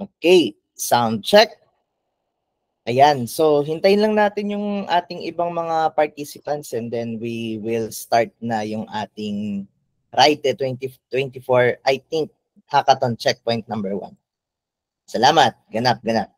Okay, sound check. Ayan, so hintayin lang natin yung ating ibang mga participants and then we will start na yung ating RITE 2024, I think, Hackathon Checkpoint number 1. Salamat, ganap, ganap.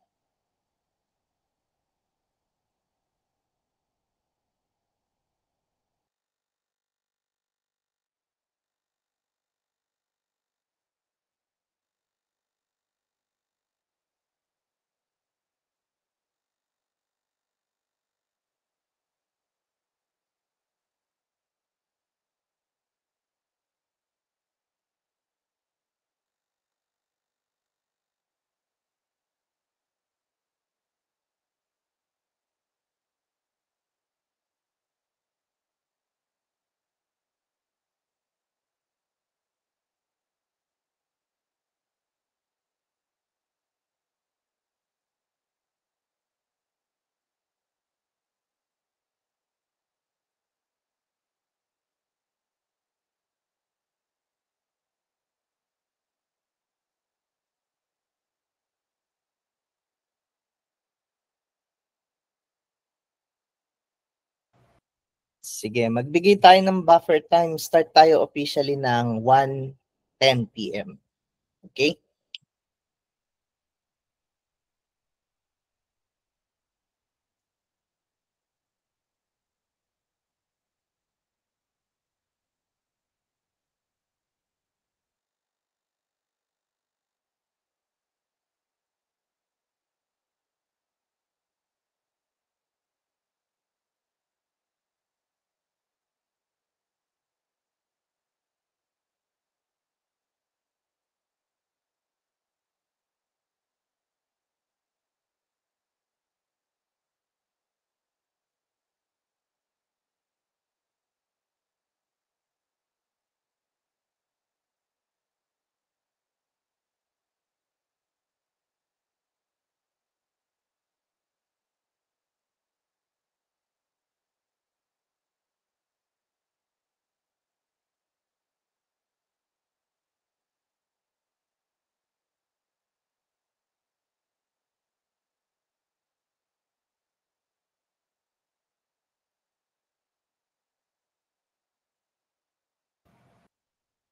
Sige, magbigay tayo ng buffer time. Start tayo officially ng 1:10 p.m. Okay?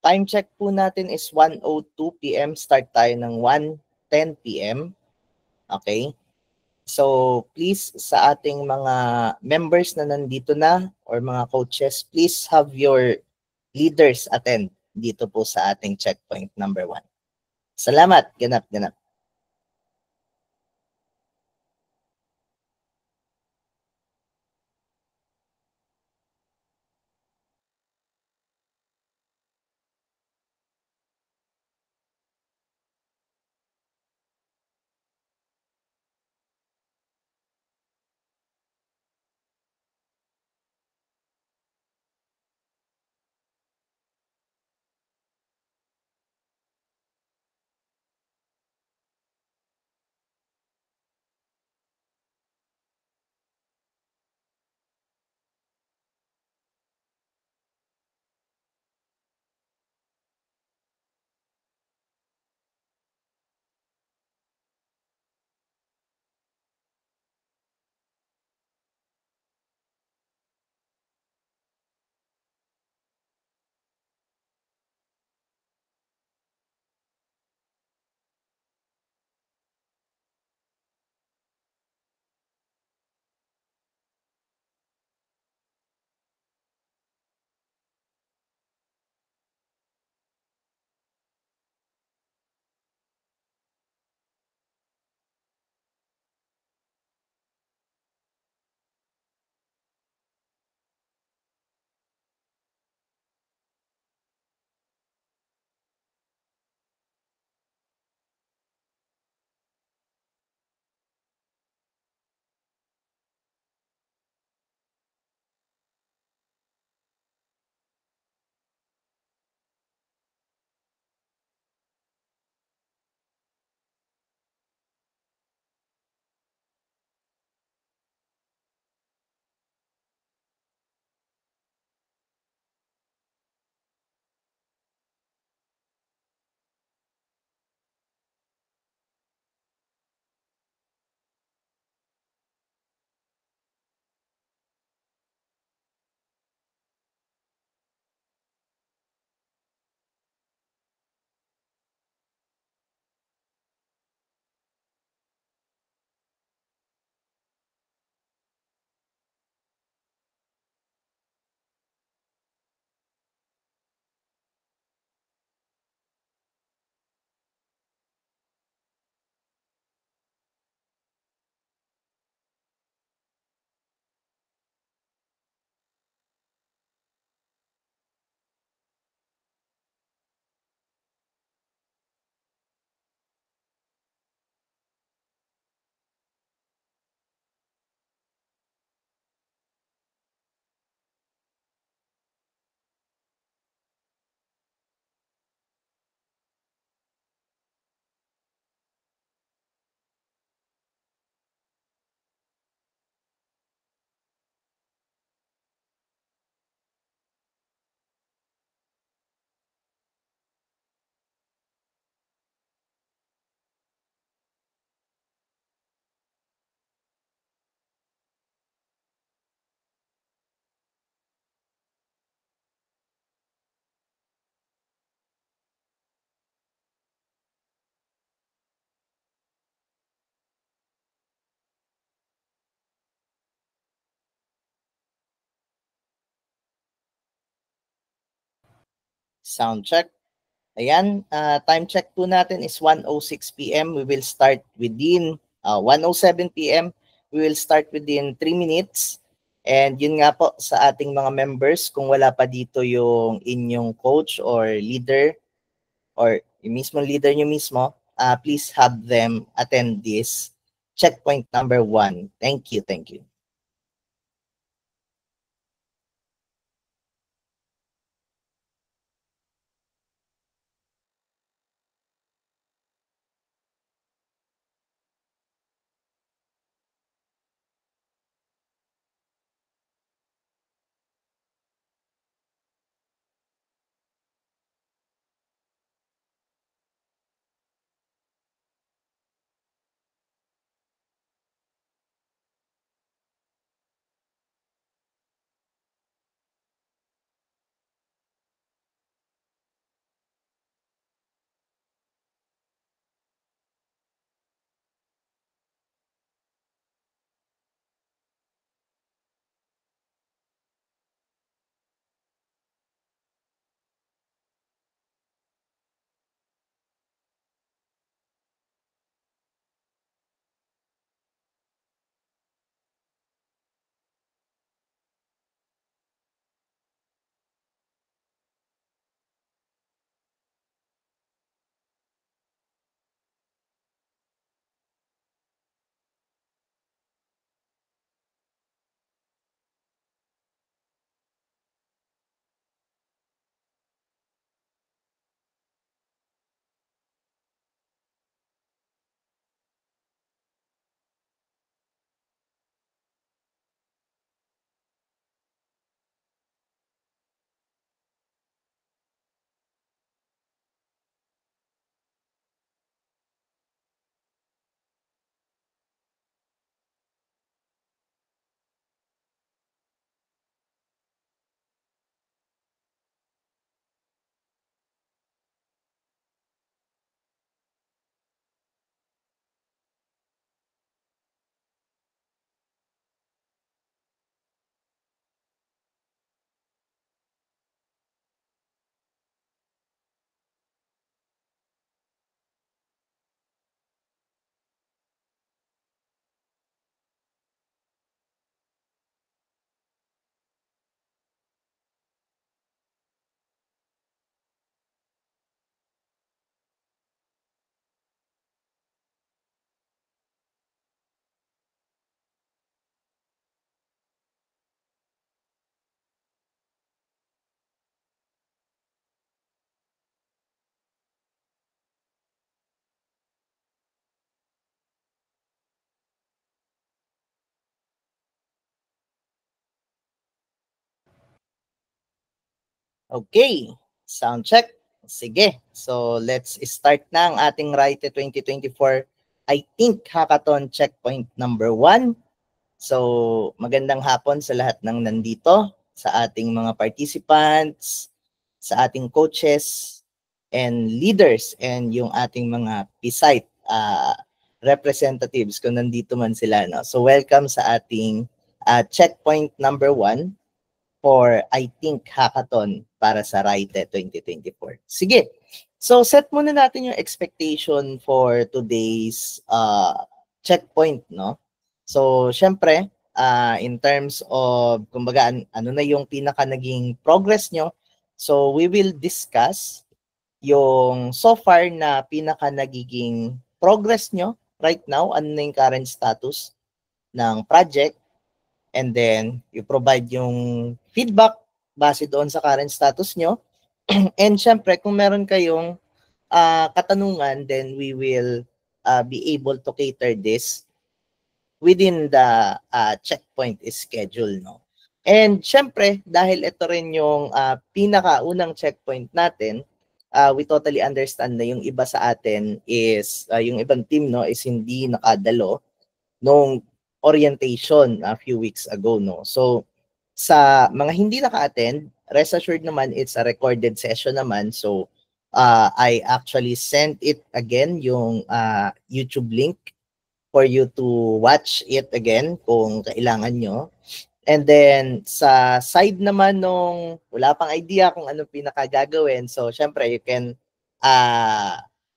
Time check po natin is 1:02 p.m. Start tayo ng 1:10 p.m. Okay? So, please sa ating mga members na nandito na or mga coaches, please have your leaders attend dito po sa ating checkpoint number 1. Salamat, ganap, ganap. Sound check. Ayan, time check po natin is 1:06 p.m. We will start within 1:07 p.m. We will start within 3 minutes. And yun nga po sa ating mga members, kung wala pa dito yung inyong coach or leader or yung mismo leader nyo mismo, please have them attend this checkpoint number 1. Thank you, thank you. Okay, sound check. Sige, so let's start na ang ating RITE 2024 I think Hackathon checkpoint number 1. So magandang hapon sa lahat ng nandito, sa ating mga participants, sa ating coaches and leaders and yung ating mga PSITE representatives kung nandito man sila. No? So welcome sa ating checkpoint number 1 for I think Hackathon para sa RITE 2024. Sige. So set muna natin yung expectation for today's checkpoint, no? So syempre, in terms of kumbaga ano na yung pinaka naging progress nyo. So we will discuss yung so far na pinaka nagiging progress nyo right now, ano na yung current status ng project. And then, you provide yung feedback base doon sa current status nyo. And syempre, kung meron kayong katanungan, then we will be able to cater this within the checkpoint schedule. No? And syempre, dahil ito rin yung pinakaunang checkpoint natin, we totally understand na yung iba sa atin is, yung ibang team no, is hindi nakadalo nung orientation a few weeks ago, no? So, sa mga hindi naka-attend, rest assured naman, it's a recorded session naman. So, I actually sent it again, yung YouTube link for you to watch it again kung kailangan nyo. And then sa side naman nung wala pang idea kung anong pinakagagawin, so syempre you can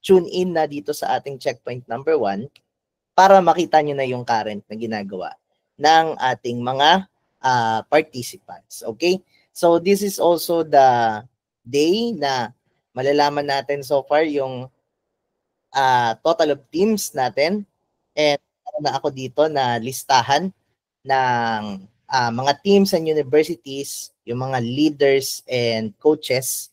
tune in na dito sa ating checkpoint number 1 para makita nyo na yung current na ginagawa ng ating mga participants. Okay? So this is also the day na malalaman natin so far yung total of teams natin. And na ako dito na listahan ng mga teams and universities, yung mga leaders and coaches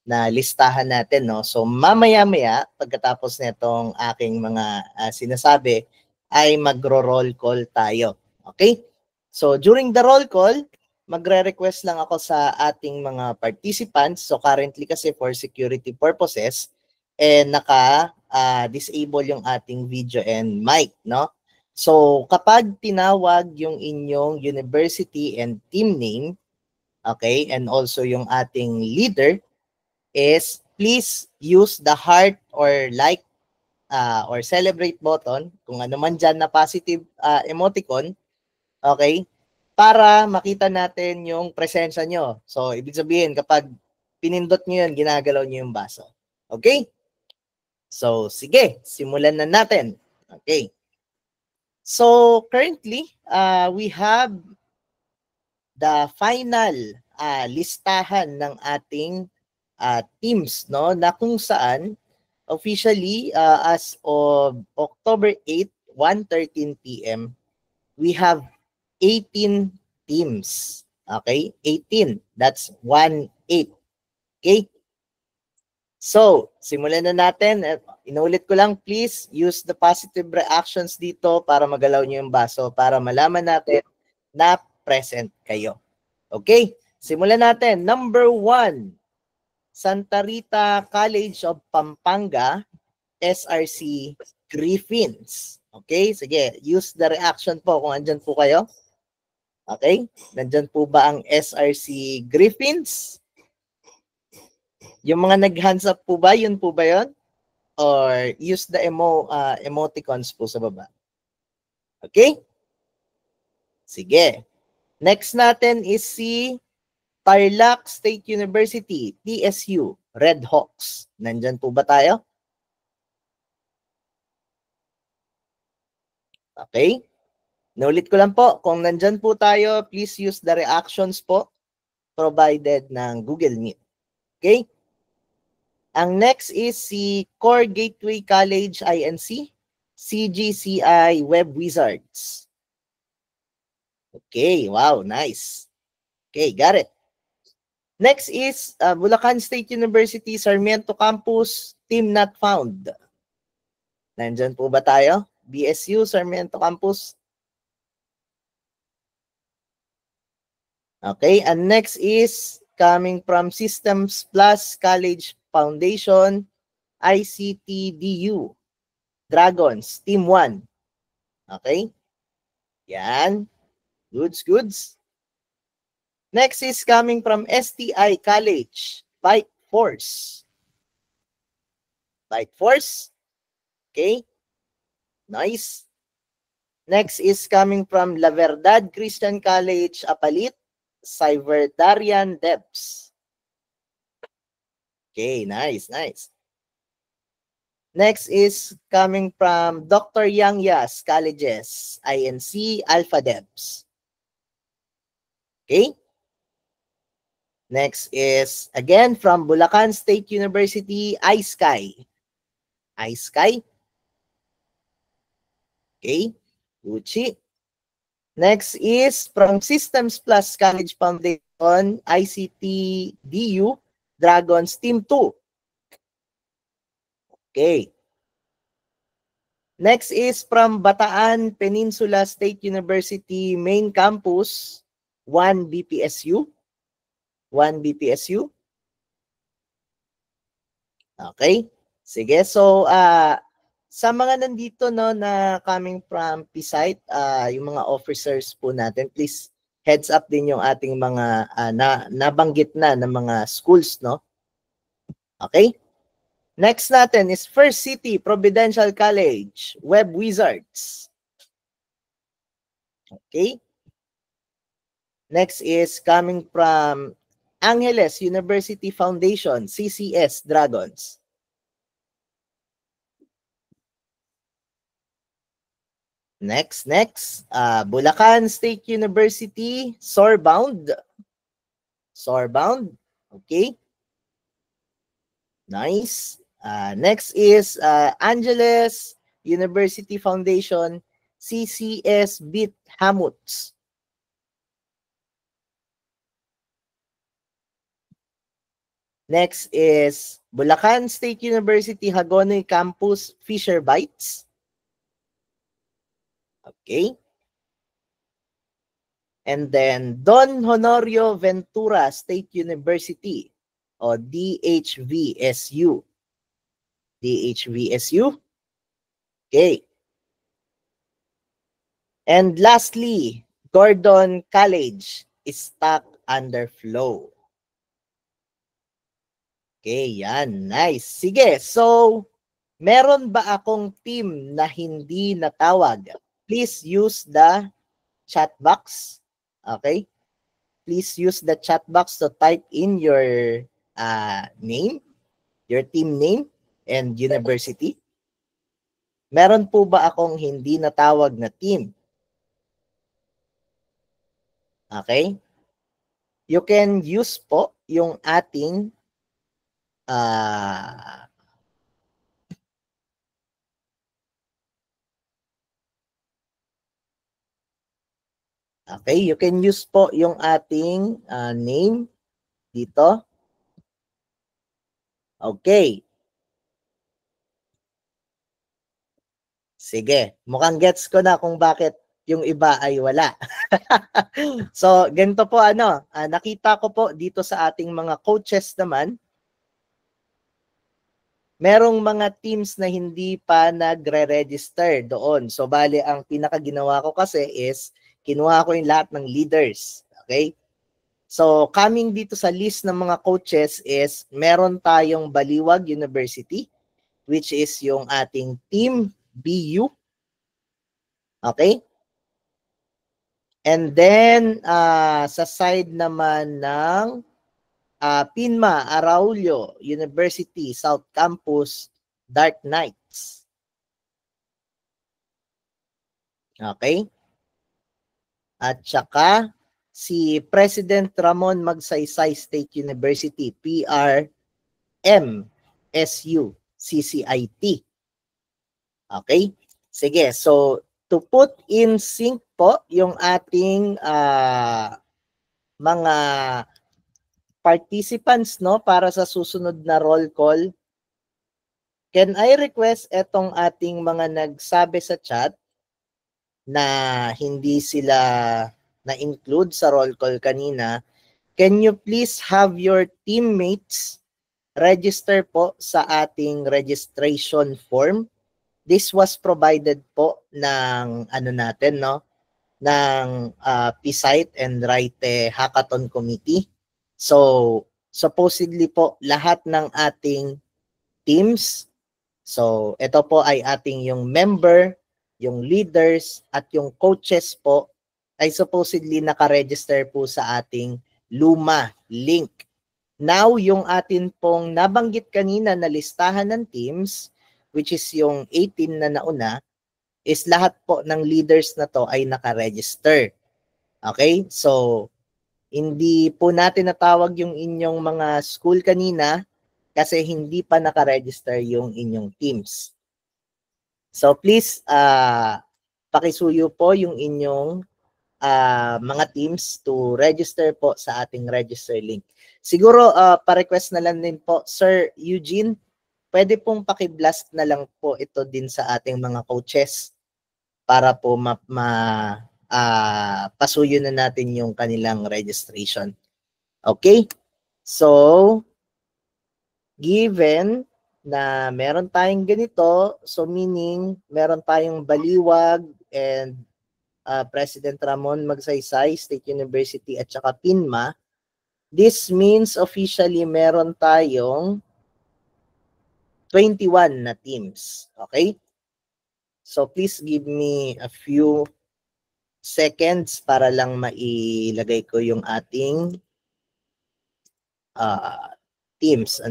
na listahan natin, no? So mamaya-maya pagkatapos nitong aking mga sinasabi ay magro-roll call tayo. Okay? So during the roll call, magre-request lang ako sa ating mga participants. So currently kasi for security purposes, naka-disable yung ating video and mic, no? So kapag tinawag yung inyong university and team name, okay, and also yung ating leader, is please use the heart or like or celebrate button, kung ano man dyan na positive emoticon, okay, para makita natin yung presensya nyo. So, ibig sabihin, kapag pinindot nyo yun, ginagalaw nyo yung baso. Okay? So, sige, simulan na natin. Okay. So, currently, we have the final listahan ng ating teams, no, na kung saan officially as of October 8, 1:13 p.m. we have 18 teams. Okay? 18. That's 1-8. Okay? So, simulan na natin. Inulit ko lang, please use the positive reactions dito para magalaw nyo yung baso para malaman natin na present kayo. Okay? Simulan natin. Number 1, Santa Rita College of Pampanga, SRC Griffins. Okay? Sige, use the reaction po kung andyan po kayo. Okay? Nandyan po ba ang SRC Griffins? Yung mga nag-hands up po ba? Yun po ba yun? Or use the emoticons po sa baba. Okay? Sige. Next natin is si Tarlac State University, TSU, Red Hawks. Nandyan po ba tayo? Okay? Naulit ko lang po, kung nandyan po tayo, please use the reactions po provided ng Google Meet. Okay? Ang next is si Core Gateway College INC, CGCI Web Wizards. Okay, wow, nice. Okay, got it. Next is Bulacan State University, Sarmiento Campus, Team Not Found. Nandyan po ba tayo? BSU, Sarmiento Campus. Okay, and next is coming from Systems Plus College Foundation, ICTDU, Dragons, Team 1. Okay? Yan. Goods. Next is coming from STI College, Bike Force. Bike Force. Okay? Nice. Next is coming from La Verdad Christian College, Apalit, Cyverdarian Debs. Okay, nice. Next is coming from Dr. Yang Yas Colleges, INC, Alpha Debs. Okay. Next is, again, from Bulacan State University, iSky. iSky. Okay. Gucci. Next is from Systems Plus College Foundation, ICTDU, Dragons Team 2. Okay. Next is from Bataan Peninsula State University Main Campus, 1 BPSU. 1 BPSU. Okay. Sige, so sa mga nandito, no, na coming from PSite, yung mga officers po natin, please heads up din yung ating mga nabanggit na ng mga schools, no? Okay? Next natin is First City Providential College, Web Wizards. Okay? Next is coming from Angeles University Foundation, CCS Dragons. Next, Bulacan State University, Soarbound. Soarbound, okay. Nice. Next is Angeles University Foundation, CCS Beat Hamuts. Next is Bulacan State University Hagonoy Campus Fisher Bites. Okay. And then Don Honorio Ventura State University o DHVSU. DHVSU. Okay. And lastly, Gordon College is stuck under flow. Okay, yan. Nice. Sige, so meron ba akong team na hindi natawag? Please use the chat box. Okay? Please use the chat box to type in your name, your team name, and university. Meron po ba akong hindi natawag na team? Okay? You can use po yung ating okay, you can use po yung ating name dito. Okay. Sige, mukhang gets ko na kung bakit yung iba ay wala. So, ganito po nakita ko po dito sa ating mga coaches naman, merong mga teams na hindi pa nagre-register doon. So, bali, ang pinakaginawa ko kasi is, kinuha ko yung lahat ng leaders. Okay? So, coming dito sa list ng mga coaches is, meron tayong Baliwag University, which is yung ating Team BU. Okay? And then, sa side naman ng Pinma Araulio University South Campus, Dark Knights. Okay? At saka, si President Ramon Magsaysay State University, PRMSU, CCIT. Okay? Sige, so to put in sync po yung ating mga participants para sa susunod na roll call, can I request etong ating mga nagsabi sa chat na hindi sila na-include sa roll call kanina, can you please have your teammates register po sa ating registration form? This was provided po ng natin, ng PSITE and RITE Hackathon Committee. So, supposedly po lahat ng ating teams, so ito po ay ating yung member, yung leaders, at yung coaches po ay supposedly nakaregister po sa ating Luma link. Now, yung atin pong nabanggit kanina na listahan ng teams, which is yung 18 na nauna, is lahat po ng leaders na to ay nakaregister. Okay? So, hindi po natin natawag yung inyong mga school kanina kasi hindi pa nakaregister yung inyong teams. So, please, pakisuyo po yung inyong mga teams to register po sa ating register link. Siguro, pa-request na lang din po, Sir Eugene, pwede pong pakiblast na lang po ito din sa ating mga coaches para po pasuyo na natin yung kanilang registration. Okay? So, given na meron tayong ganito, so meaning meron tayong Baliwag and President Ramon Magsaysay State University at saka Pinma, this means officially meron tayong 21 na teams. Okay? So please give me a few seconds para lang mailagay ko yung ating teams.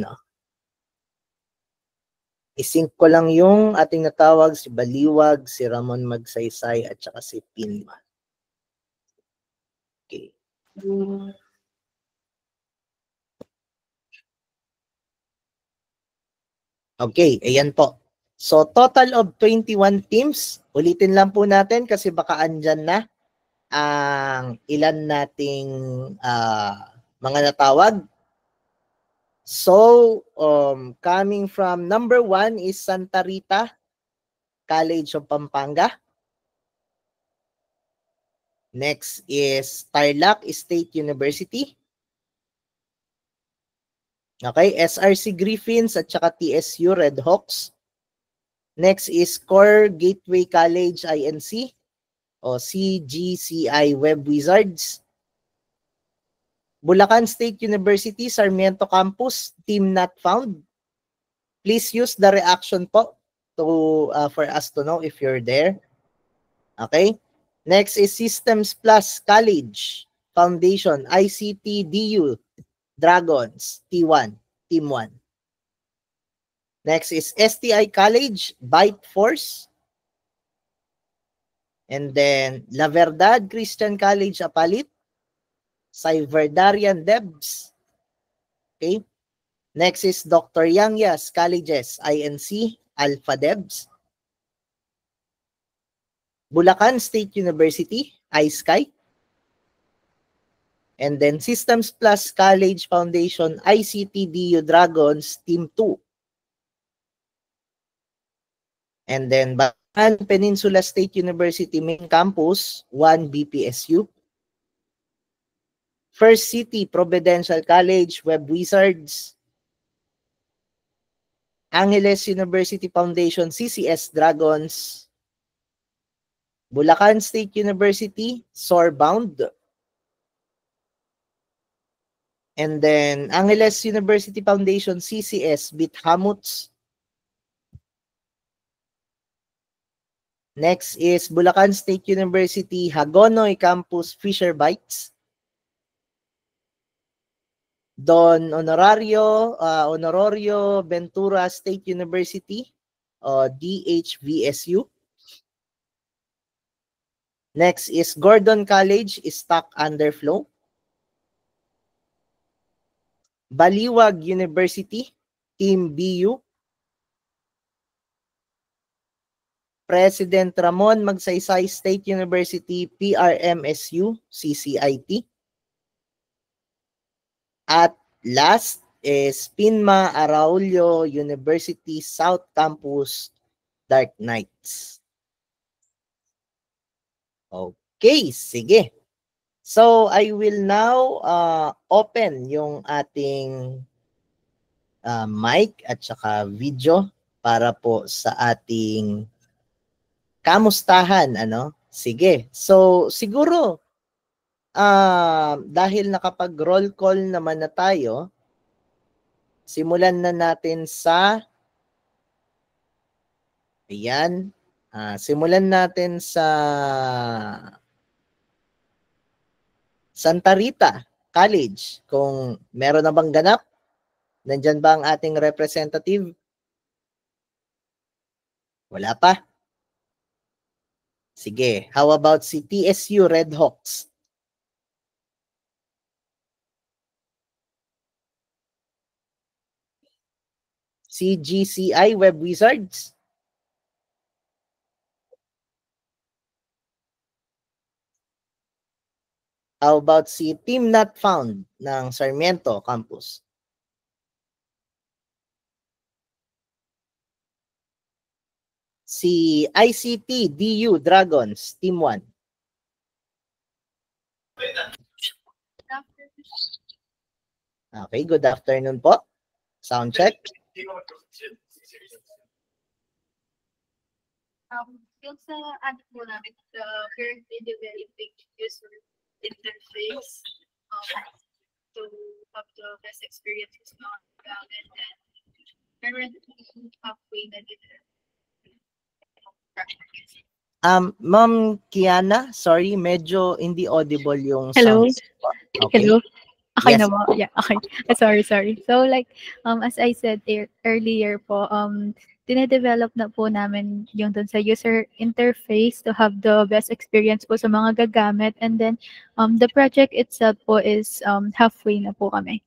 I-sync ko lang yung ating natawag, si Baliwag, si Ramon Magsaysay, at saka si Pinma. Okay. Okay, ayan po. So, total of 21 teams. Ulitin lang po natin kasi baka andyan na ang ilan nating mga natawag. So, coming from number 1 is Santa Rita College of Pampanga. Next is Tarlac State University. Okay, SRC Griffins at saka TSU Redhawks. Next is Core Gateway College INC o CGCI Web Wizards. Bulacan State University, Sarmiento Campus, team not found. Please use the reaction po to for us to know if you're there. Okay? Next is Systems Plus College Foundation, ICT DU Dragons, T1, Team 1. Next is STI College, Byte Force. And then La Verdad Christian College, Apalit. Cyverdarian Debs. Okay. Next is Dr. Yangyas Colleges, INC, Alpha Debs. Bulacan State University, iSky. And then Systems Plus College Foundation, ICT DU Dragons, Team 2. And then Bacan Peninsula State University Main Campus, 1 BPSU. First City Providential College, Web Wizards. Angeles University Foundation, CCS Dragons. Bulacan State University, Soarbound. And then Angeles University Foundation, CCS, Bithamuts. Next is Bulacan State University, Hagonoy Campus, Fisher Bites. Don Honorario Ventura State University, DHVSU. Next is Gordon College, Stock Underflow. Baliwag University, Team BU. President Ramon Magsaysay State University, PRMSU, CCIT. At last is Pinma Araulio University South Campus, Dark Knights. Okay, sige. So, I will now open yung ating mic at saka video para po sa ating kamustahan, Sige. So, siguro, dahil nakapag-roll call naman na tayo, simulan na natin sa, ayan, simulan natin sa Santa Rita College. Kung meron na bang ganap, nandyan ba ang ating representative? Wala pa. Sige, how about si TSU Redhawks? CGCI Web Wizards? How about si Team Not Found ng Sarmiento Campus? Si ICT DU Dragons, Team 1. Okay, good afternoon po. Sound check. Yung sa ano po namin, currently developing user interface to have the best experiences on and then currently halfway na din. Ma'am Kiana, sorry, medyo hindi audible yung Hello? sound. Okay. Hello? Okay Yes. na ba? Yeah, okay. Sorry. So like, as I said earlier po, dinedevelop na po namin yung dun sa user interface to have the best experience po sa mga gagamit. And then, the project itself po is halfway na po kami.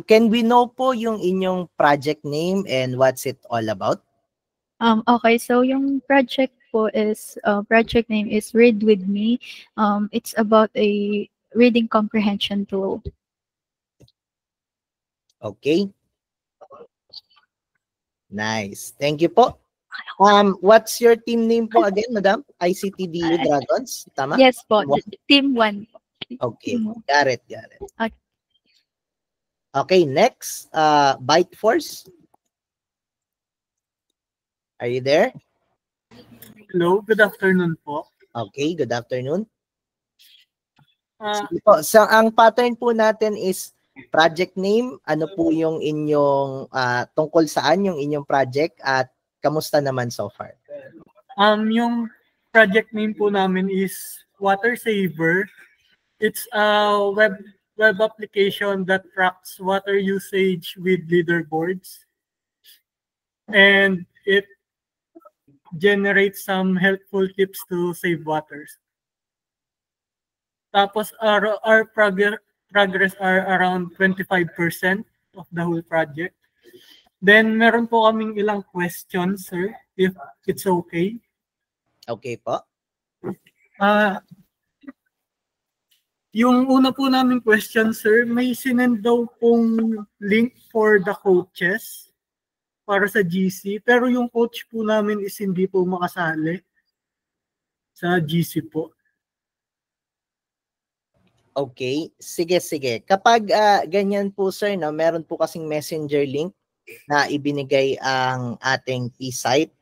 Can we know po yung inyong project name and what's it all about? Okay, so yung project po is, project name is Read With Me. It's about a reading comprehension tool. Okay. Nice. Thank you po. What's your team name po again, Madam? ICTDU Dragons, tama? Yes po, Team 1. Okay, got it. Okay. Okay, next, Byte Force. Are you there? Hello, good afternoon po. Okay, good afternoon. Sige po. So, ang pattern po natin is project name, ano po yung inyong tungkol saan yung inyong project at kamusta naman so far? Yung project name po namin is Water Saver. It's a web application that tracks water usage with leaderboards. And it generates some helpful tips to save waters. Tapos our progress are around 25% of the whole project. Then meron po kaming ilang questions, sir, if it's okay. Okay po. Yung una po namin question, sir, may sinend daw pong link for the coaches para sa GC, pero yung coach po namin is hindi po makasali sa GC po. Okay, sige. Kapag ganyan po sir, no, meron po kasing messenger link na ibinigay ang ating P-Site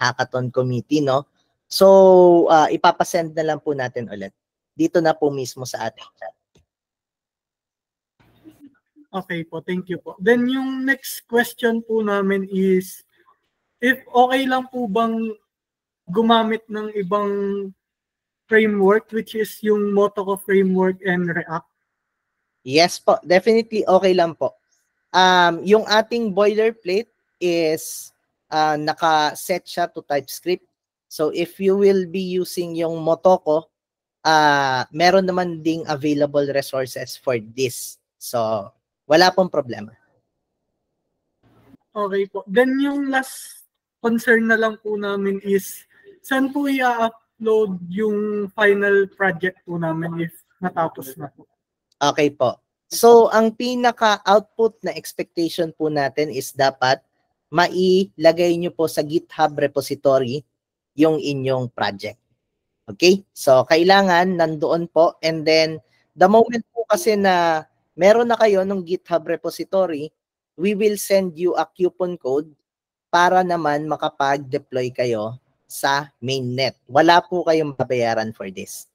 Hackathon Committee, no? So, ipapasend na lang po natin ulit. Dito na po mismo sa ating chat. Okay po, thank you po. Then yung next question po namin is, if okay lang po bang gumamit ng ibang framework, which is yung Motoko framework and React? Yes po, definitely okay lang po. Yung ating boilerplate is naka-set siya to TypeScript. So if you will be using yung Motoko, meron naman ding available resources for this. So wala pong problema. Okay po. Then yung last concern na lang po namin is, saan po i-upload yung final project po namin if natapos na po? Okay po. So, ang pinaka-output na expectation po natin is dapat mailagay nyo po sa GitHub repository yung inyong project. Okay? So, kailangan nandoon po, and then the moment po kasi na meron na kayo ng GitHub repository, we will send you a coupon code para naman makapag-deploy kayo sa mainnet. Wala po kayong babayaran for this.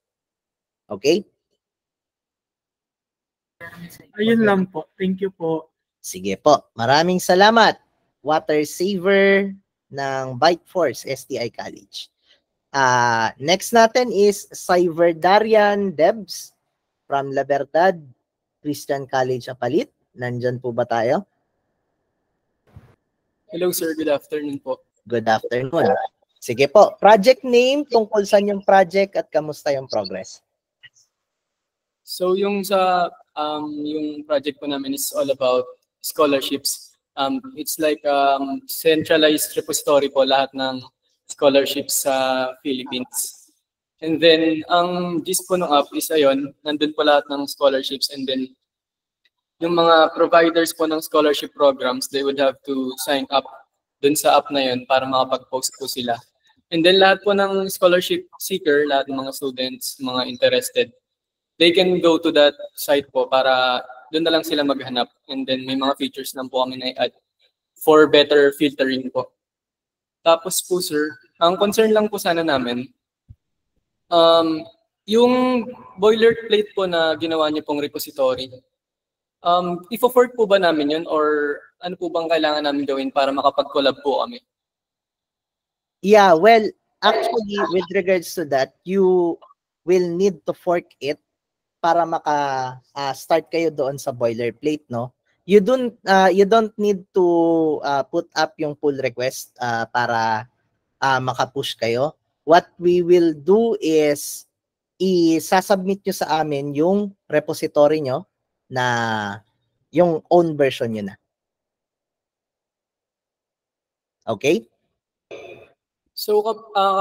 Okay? Ayun lang po. Thank you po. Sige po. Maraming salamat. Water Saver ng Byte Force STI College. Next natin is Cyverdarian Debs from La Verdad Christian College Apalit. Nandyan po ba tayo? Hello sir, good afternoon po. Good afternoon. Sige po. Project name, tungkol saan yung project at kamusta yung progress? So yung yung project po namin is all about scholarships. It's like centralized repository po lahat ng scholarships sa Philippines. And then ang gist po ng app is ayun, nandun po lahat ng scholarships, and then yung mga providers po ng scholarship programs, they would have to sign up dun sa app na yun para makapag-post po sila. And then lahat po ng scholarship seeker, lahat ng mga students, mga interested, they can go to that site po para doon na lang sila maghanap. And then may mga features lang po kami na i-add for better filtering po. Tapos po sir, ang concern lang po sana namin, yung boilerplate po na ginawa niyo pong repository, ifo-fork po ba namin yun, or ano po bang kailangan namin gawin para makapag-collab po kami? Yeah, well, actually, with regards to that, you will need to fork it para start kayo doon sa boilerplate, no? You don't need to put up yung pull request para maka-push kayo. What we will do is i-submit nyo sa amin yung repository nyo na yung own version nyo na. Okay? So,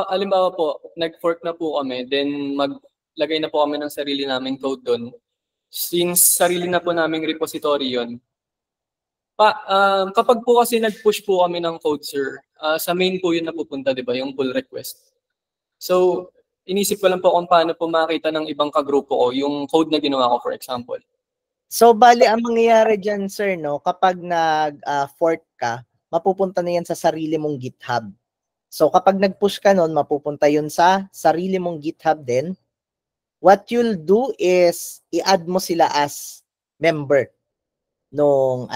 alimbawa po, nag-fork na po kami, then maglagay na po kami ng sarili naming code doon. Since sarili na po naming repository yun, kapag po kasi nag-push po kami ng code, sir, sa main po yun napupunta, di ba, yung pull request. So, inisip ko lang po kung paano po makita ng ibang kagrupo ko yung code na ginawa ko, for example. So, bali, ang mangyayari dyan, sir, no, kapag nag-fork ka, mapupunta na yan sa sarili mong GitHub. So, kapag nag-push ka nun, mapupunta yun sa sarili mong GitHub din. What you'll do is, i-add mo sila as member nung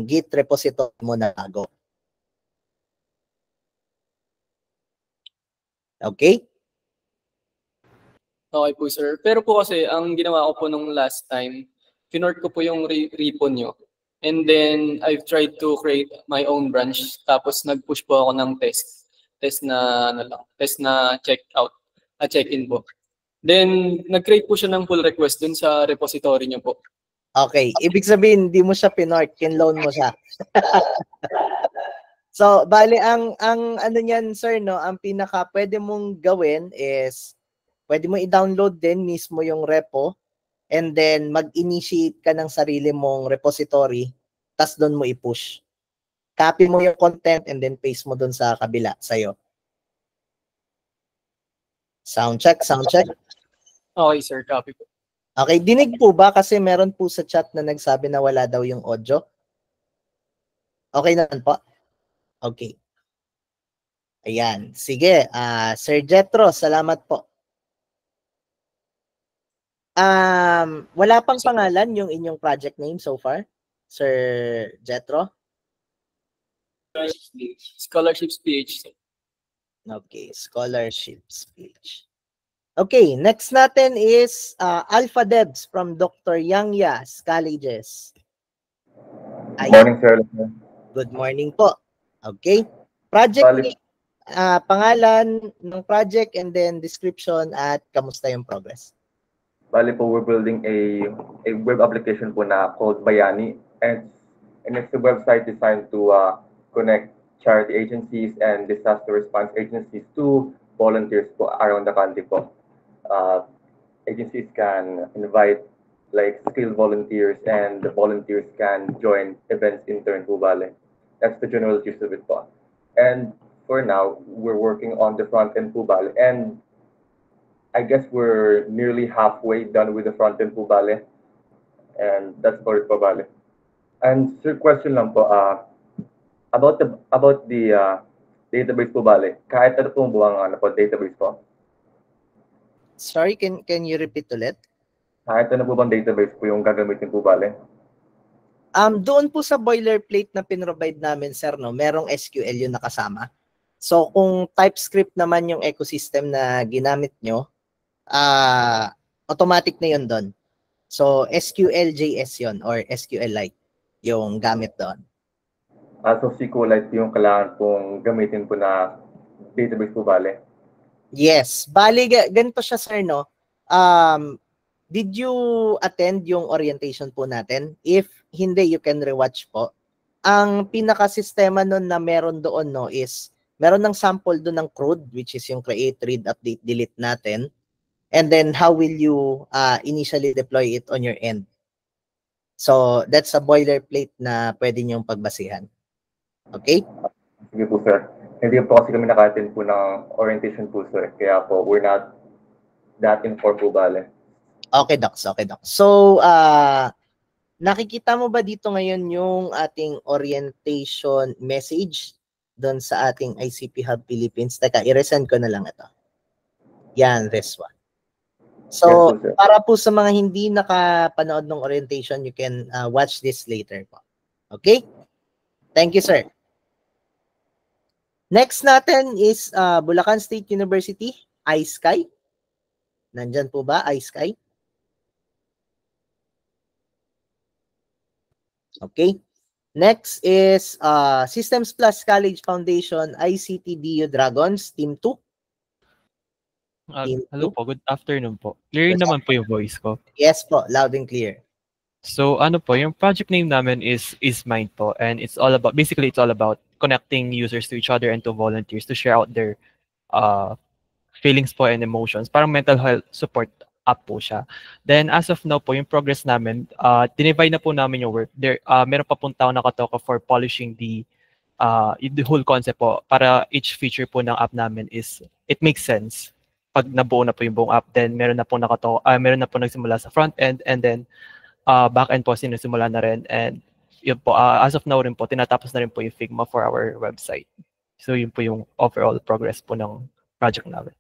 Git repository mo na bago. Okay? Okay po, sir. Pero po kasi, ang ginawa ko po nung last time, kinort ko po yung repo nyo. And then, I've tried to create my own branch. Tapos, nag-push po ako ng test. Test na check-in po. Then, nag-create po siya ng pull request dun sa repository nyo po. Okay. Ibig sabihin, hindi mo siya pinort, kinloan mo siya. So, bali, ang ano niyan, sir, no, ang pinaka pwede mong gawin is, pwede mo i-download din mismo yung repo, and then mag-initiate ka ng sarili mong repository, tas doon mo i-push. Copy mo yung content, and then paste mo doon sa kabila, sa'yo. Sound check, sound check. Okay, sir. Copy po. Okay, dinig po ba? Kasi meron po sa chat na nagsabi na wala daw yung audio. Okay naman po? Okay. Ayan. Sige. Sir Jetro, salamat po. Wala pang pangalan yung inyong project name so far, Sir Jetro? Scholarships PH. Okay, Scholarships PH. Okay, next natin is Alpha Debs from Dr. Yang Yas Colleges. Good morning, sir. Good morning po. Okay. Project name, pangalan ng project, and then description at kamusta yung progress. Bali po, we're building a web application po na called Bayani, and it's a website designed to connect charity agencies and disaster response agencies to volunteers po around the country po. Agencies can invite like skilled volunteers, and the volunteers can join events intern po bali. That's the general gist of it po. And for now, we're working on the front end po bali, and I guess we're nearly halfway done with the front end po bali. And that's for it po bali. And sir, question lang po, about the database po bali. Kahit ano po buwang database po? Sorry, can you repeat ulit? Kahit ano po bang database po yung gagamitin po bali? Doon po sa boilerplate na pinrovide namin, sir, no, merong SQL yung nakasama. So, kung TypeScript naman yung ecosystem na ginamit nyo, automatic na yun doon. So, SQL.js yun or SQLite yung gamit doon. So, SQLite yung kailangan pong gamitin po na database po bali? Yes. Bali, ganito siya, sir, no? Did you attend yung orientation po natin? If hindi, you can rewatch po. Ang pinaka-sistema nun na meron doon, no, is meron ng sample doon ng CRUD, which is yung create, read, update, delete natin. And then, how will you initially deploy it on your end? So, that's a boilerplate na pwede niyong pagbasihan. Okay? Sige po, sir. Hindi po kasi kami naka-attend po ng orientation po, sir. Kaya po, we're not that informed po bali. Okay, Docs. Okay, Docs. So, nakikita mo ba dito ngayon yung ating orientation message doon sa ating ICP Hub Philippines? Teka, i-resend ko na lang ito. Yan, this one. So, Yes, para po sa mga hindi nakapanood ng orientation, you can watch this later po. Okay? Thank you, sir. Next natin is Bulacan State University, iSky. Nandyan po ba, iSky? Okay. Next is Systems Plus College Foundation, ICT DU Dragons, Team 2. Team Hello 2. po, good afternoon po. Clear Good naman po yung voice ko. Yes po, loud and clear. So ano po, yung project name namin is Mind po, and it's all about, basically it's all about connecting users to each other and to volunteers to share out their feelings po and emotions. Parang mental health support app po siya. Then as of now po, yung progress namin, dinivide na po namin yung work. There, meron pa pong tao nakatoka for polishing the whole concept po, para each feature po ng app namin is, it makes sense. Pag nabuo na po yung buong app, then meron na po meron na po nagsimula sa front end, and then back end po sinusimula na rin, and yun po, as of now rin po, tinatapos na rin po yung Figma for our website. So yun po yung overall progress po ng project namin.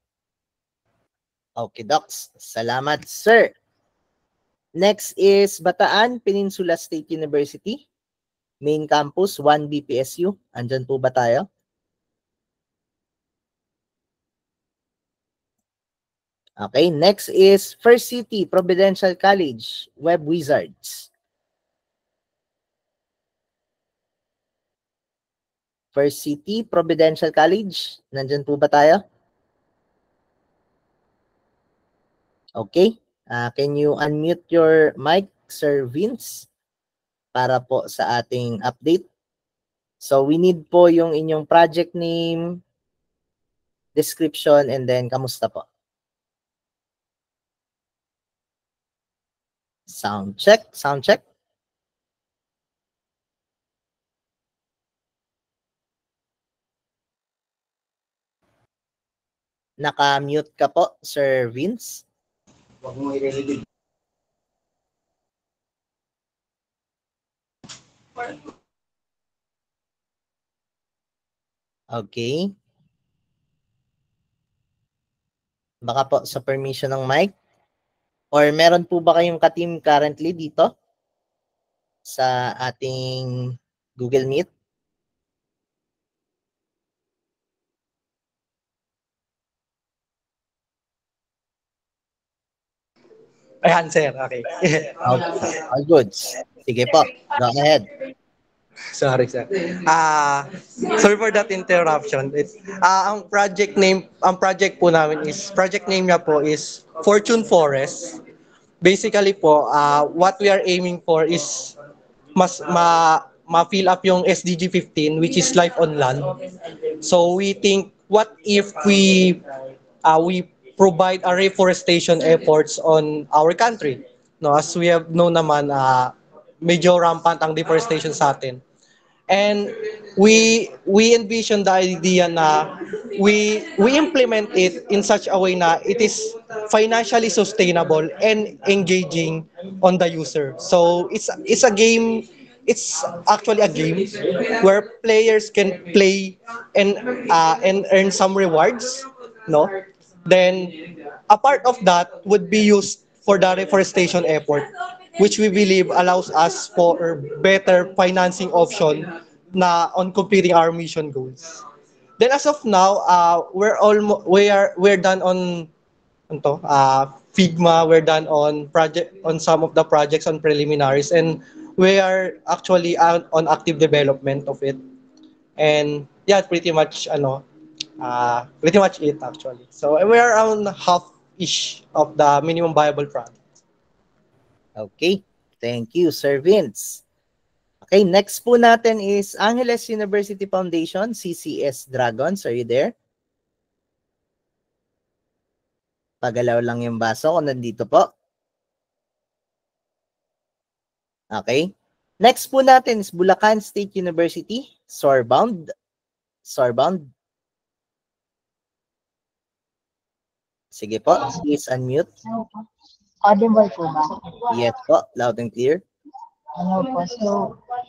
Okay, Docs. Salamat, sir. Next is Bataan Peninsula State University, main campus, 1 BPSU. Andyan po ba tayo? Okay, next is First City Providential College, Web Wizards. First City Providential College, nandyan po ba tayo? Okay, can you unmute your mic, Sir Vince, para po sa ating update? So we need po yung inyong project name, description, and then kamusta po? Sound check, sound check. Naka-mute ka po, Sir Vince. Huwag mo i-relieve. Okay. Baka po sa permission ng mic. Or meron po ba kayong ka-team currently dito sa ating Google Meet? Ayan, sir. Okay. Okay. All good. Sige po. Go ahead. Sorry, sir. Sorry for that interruption. Ang project po namin is, project name niya po is Fortune Forest. Basically po, what we are aiming for is ma-fill up yung SDG 15, which is life on land. So we think, what if we provide a reforestation efforts on our country? No, as we have known naman, medyo rampant ang deforestation sa atin. And we envision the idea na we implement it in such a way na it is financially sustainable and engaging on the user. So it's a game, it's actually a game where players can play and earn some rewards, no? Then a part of that would be used for the reforestation effort, which we believe allows us for better financing option na on completing our mission goals. Then as of now, we're done on Figma, we're done on some of the projects on preliminaries, and we are actually on active development of it. And yeah, pretty much it actually. So we're around half-ish of the minimum viable product. Okay. Thank you, Sir Vince. Okay, next po natin is Angeles University Foundation, CCS Dragons. Are you there? Pagalaw lang yung baso kung nandito po. Okay. Next po natin is Bulacan State University, Sourbound. Sourbound. Sige po, please unmute. Audible po ba? Yes po, loud and clear. Ano po, so,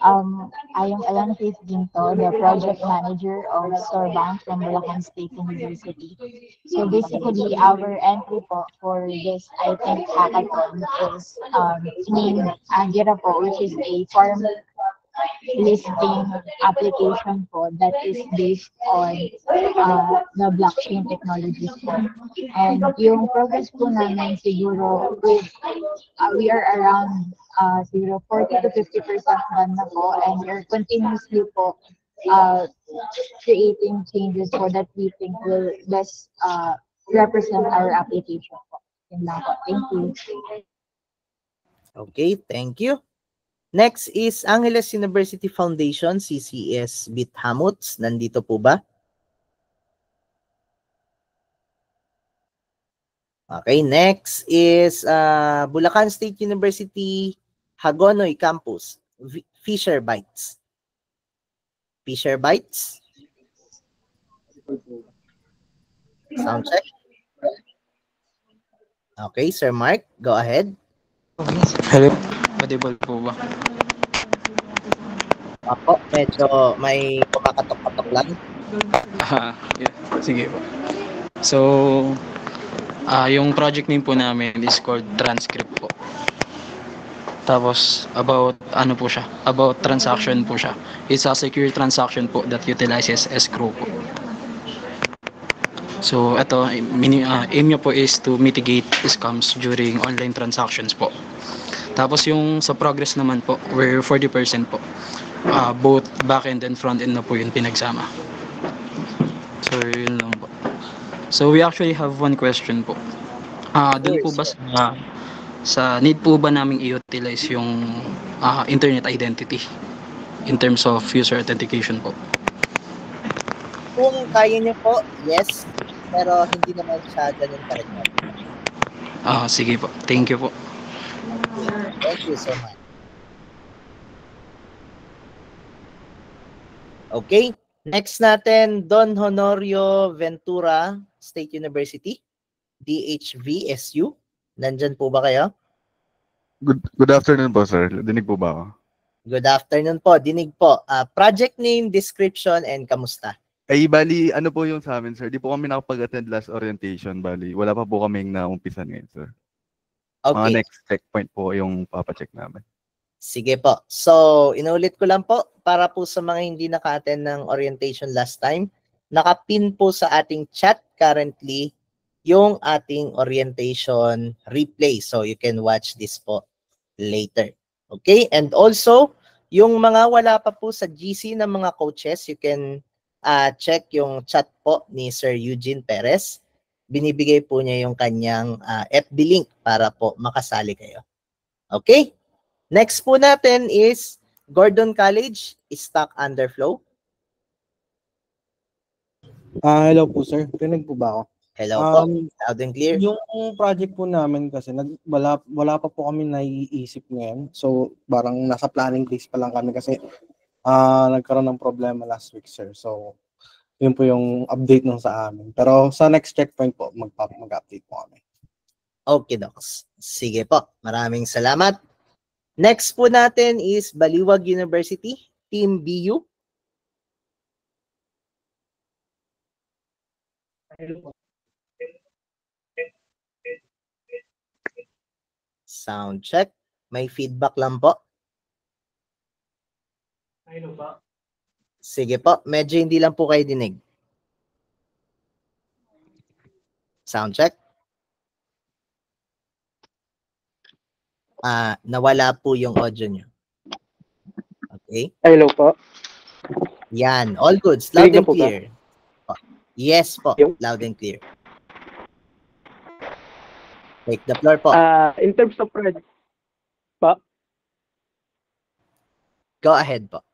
I am Alan Faith Ginto, the project manager of Sourbound from Bulacan State University. So basically, our entry po for this, I think, hackathon is named Agira po, which is a listing application po that is based on the blockchain technologies po. And yung progress po namin siguro with, we are around siguro 40 to 50% done na po, and we are continuously po creating changes so that we think will best represent our application po. Yun lang po. Thank you. Okay, thank you. Next is Angeles University Foundation, CCS Bit Hamuts. Nandito po ba? Okay, next is Bulacan State University Hagonoy Campus, Fisher Bytes. Fisher Bytes. Sound check. Okay, Sir Mark, go ahead. Hello, audible po ba? Ako, medyo may kumakatok-katok lang. Yeah, sige po. So, yung project name po namin is called Transcript po. Tapos, about ano po siya? About transaction po siya. It's a secure transaction po that utilizes escrow po. So, ito, aim nyo po is to mitigate scams during online transactions po. Tapos yung sa progress naman po, we're 40% po. Both back-end and front-end na po yung pinagsama. So, yun lang po. So, we actually have one question po. Doon po ba sa need po ba naming i-utilize yung internet identity in terms of user authentication po? Kung kaya niyo po, yes. Pero hindi naman siya ganun ka-rin. Sige po. Thank you po. Thank you so much. Okay. Next natin, Don Honorio Ventura State University, DHVSU. Nandyan po ba kayo? Good afternoon po, sir. Dinig po ba ako? Good afternoon po. Dinig po. Project name, description, and kamusta? Ay, bali, ano po yung sa amin, sir? Di po kami nakapag-attend last orientation, bali. Wala pa po kaming naumpisan ngayon, sir. Okay. Mga next checkpoint po yung papacheck namin. Sige po. So, inulit ko lang po para po sa mga hindi naka-attend ng orientation last time, nakapin po sa ating chat currently yung ating orientation replay. So, you can watch this po later. Okay? And also, yung mga wala pa po sa GC ng mga coaches, you can check yung chat po ni Sir Eugene Perez. Binibigay po niya yung kanyang FB link para po makasali kayo. Okay? Next po natin is Gordon College, Stock Underflow. Hello po, sir. Rinig po ba ako? Hello po. Loud and clear. Yung project po namin kasi wala pa po kami naiisip ngayon. So, parang nasa planning phase pa lang kami kasi nagkaroon ng problema last week, sir. So, yun po yung update nung sa amin. Pero sa next checkpoint po, mag-update po kami. Okay, Docs. Sige po. Maraming salamat. Next po natin is Baliwag University, Team BU. Sound check. May feedback lang po. Ayun ba? Sige po. Medyo hindi lang po kayo dinig. Sound check. Nawala po yung audio nyo. Okay. Hello po. Yan. All good. Loud and clear. Yes po. Loud and clear. Take the floor po. In terms of project po. Go ahead po.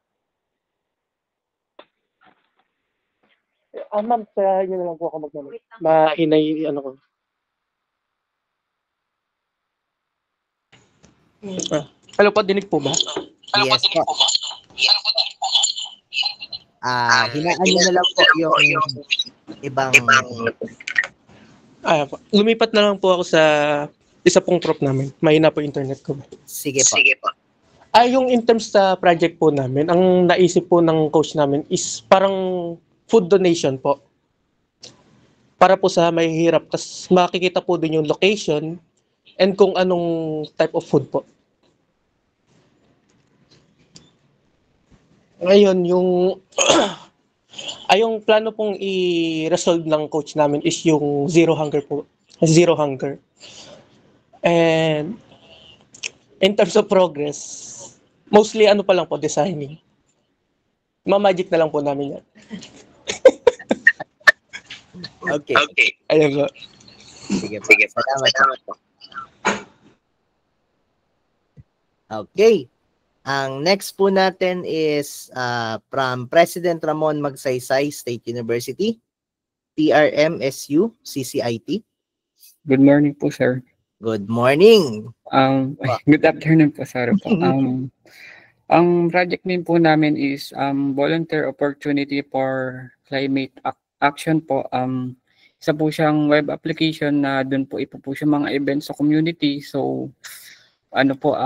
Ma'am, sa inyo na lang po ako magmamag. Mahinay, ano ko. Hello po, dinig po ba? Yes po. Hinaan nyo na lang po yung ibang... Lumipat na lang po ako sa isa pong prop namin. Mahina po internet ko. Sige po. Yung in terms sa project po namin, ang naisip po ng coach namin is parang food donation po. Para po sa mahihirap. Tapos makikita po din yung location and kung anong type of food po. Ngayon, yung yung plano pong i-resolve ng coach namin is yung zero hunger po. Zero hunger. And in terms of progress, mostly ano pa lang po, designing. Ma-magic na lang po namin yan. Okay. Ayun po. Sige po. Salamat po. Okay. Ang next po natin is from President Ramon Magsaysay State University, PRMSU, CCIT. Good morning po, sir. Good morning. Good afternoon po, sorry po. Ang project name po namin is Volunteer Opportunity for Climate Action po. Isa po siyang web application na doon po ipo-push yung mga events sa community. So, ano po,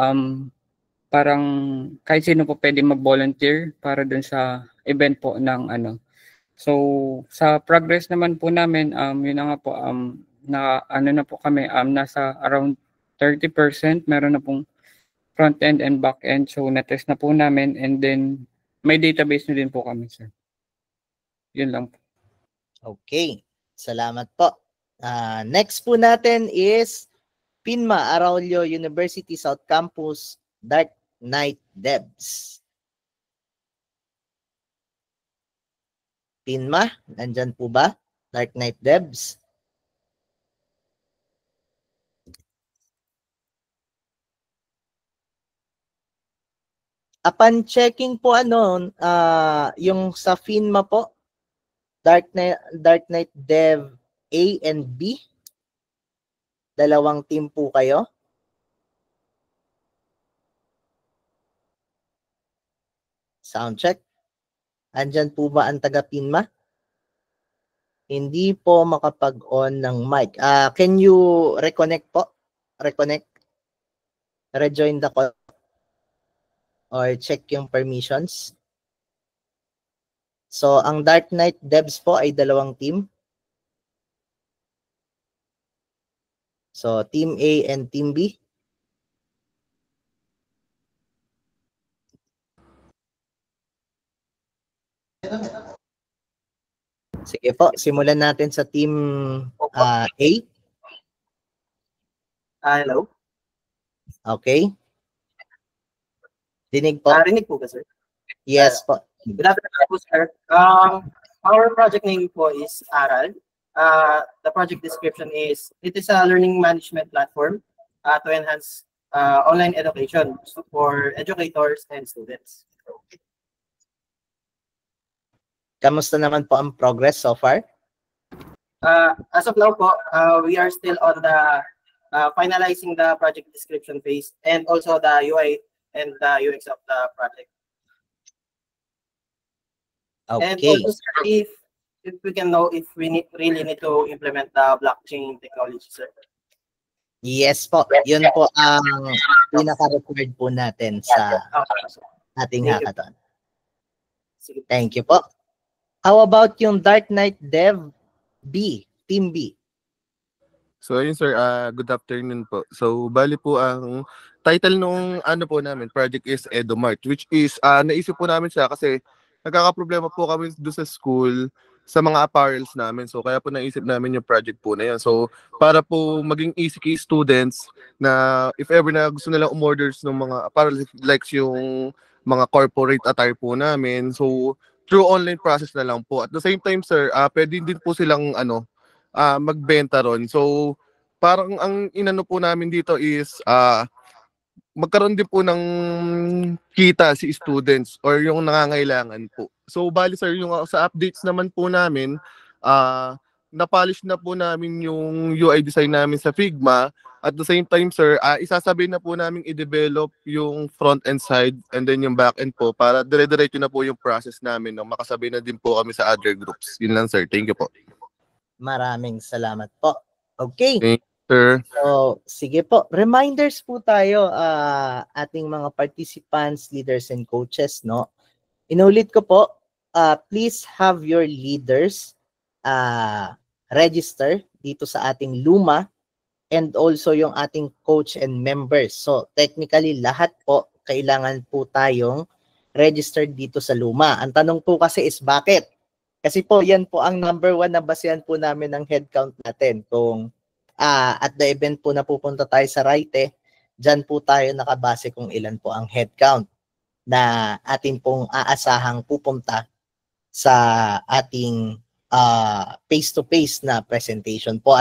parang kahit sino po pwede mag-volunteer para doon sa event po ng ano. So, sa progress naman po namin, yun na nga po, na ano na po kami, nasa around 30%, meron na pong front end and back end. So, na-test na po namin and then may database na din po kami, sir. Yun lang po. Okay. Salamat po. Next po natin is PINMA, Araulio University South Campus, Dark Knight Devs. PINMA, nandyan po ba? Dark Knight Devs. Upon checking po yung sa PINMA po, Dark Knight Dev A and B. Dalawang team po kayo. Sound check. Andyan po ba ang taga-PINMA? Hindi po makapag-on ng mic. Can you reconnect po? Reconnect. Rejoin the call. Or check yung permissions. So, ang Dark Knight Devs po ay dalawang team. So, Team A and Team B. Sige po, simulan natin sa Team A. Hello? Okay. Dinig po? Rinig po ba, sir? Yes po. Good afternoon po, sir. Our project name po is ARAL. The project description is, it is a learning management platform to enhance online education for educators and students. Kamusta naman po ang progress so far? As of now po, we are still on the finalizing the project description phase and also the UI and the UX of the project. Okay. And also, sir, if we can know if we really need to implement the blockchain technology, sir. Yes po. Yun po ang pinaka-required po natin sa ating hackathon. Thank you po. How about yung Dark Knight Dev B, Team B? So ayun sir, good afternoon po. So bali po ang title nung po namin, project is EduMart, which is naisip po namin siya kasi nagkakaproblema po kami doon sa school sa mga apparels namin. So kaya po naisip namin yung project po na yan. So para po maging easy kay students na if ever na gusto nilang umorders ng mga apparel like yung mga corporate attire po namin. So through online process na lang po. At the same time sir, pwede din po silang magbenta ron. So parang ang inano po namin dito is magkaroon din po ng kita si students or yung nangangailangan po. So bali sir, yung sa updates naman po namin, na-polish na po namin yung UI design namin sa Figma. At the same time sir, isasabay na po namin i-develop yung front end side and then yung back end po para dire-diretso na po yung process namin. Makasabay na din po kami sa other groups. Yun lang sir. Thank you po. Maraming salamat po. Okay. Thank you, sir. So, sige po. Reminders po tayo ating mga participants, leaders, and coaches, no? Inulit ko po, please have your leaders register dito sa ating Luma and also yung ating coach and members. So, technically, lahat po, kailangan po tayong registered dito sa luma. Ang tanong po kasi is bakit? Kasi po yan po ang number 1 na basehan po namin ng headcount natin. Kung at the event po na pupunta tayo sa RITE, dyan po tayo nakabase kung ilan po ang headcount na atin pong aasahang pupunta sa ating face-to-face na presentation po.